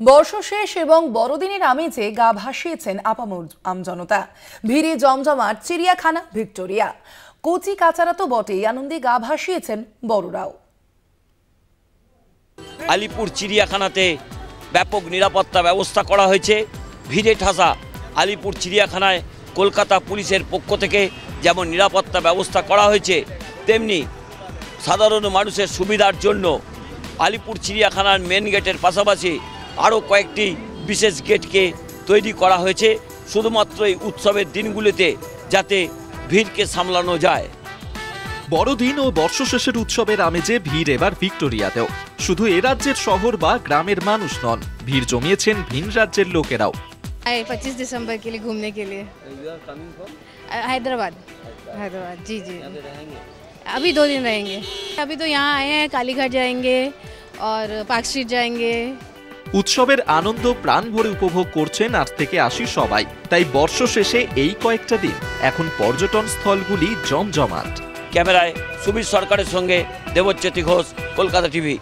বর্ষশেষ এবং বড়দিনের আমেজে গা ভাসিয়েছেন আপামর আমজনতা। ভিড়ে জমজমাট চিড়িয়াখানা ভিক্টোরিয়া। কচি কাচারা তো বটেই, আনন্দে গা ভাসিয়েছেন বড়রাও। আলিপুর চিড়িয়াখানাতে ব্যাপক নিরাপত্তা ব্যবস্থা করা হয়েছে। ভিড়ে ঠাসা আলিপুর চিড়িয়াখানায় কলকাতা পুলিশের পক্ষ থেকে যেমন নিরাপত্তা ব্যবস্থা করা হয়েছে, তেমনি সাধারণ মানুষের সুবিধার জন্য আলিপুর চিড়িয়াখানার মেন গেটের পাশাপাশি আরও কয়েকটি বিশেষ গেটকে তৈরি করা হয়েছে শুধুমাত্র এই উৎসবের দিনগুলিতে যাতে ভিড়কে সামলানো যায়। বড়দিন ও বর্ষশেষের উৎসবের আমেজে ভিড় এবার ভিক্টোরিয়াতেও। শুধু এ রাজ্যের শহর বা গ্রামের মানুষ নন, ভিড় জমিয়েছেন ভিন রাজ্যের লোকেরাও। 25 दिसंबर के लिए घूमने के लिए हैदराबाद। जी जी, अभी 2 दिन रहेंगे। अभी तो यहाँ आए हैं, कालीघाट जाएंगे और पार्क स्ट्रीट जाएंगे। উৎসবের আনন্দ প্রাণ ভরে উপভোগ করছেন আজ থেকে আসি সবাই। তাই বর্ষ শেষে এই কয়েকটা দিন এখন পর্যটন স্থলগুলি জমজমাট। ক্যামেরায় সুবীর সরকারের সঙ্গে দেবজ্যোতি ঘোষ, কলকাতা টিভি।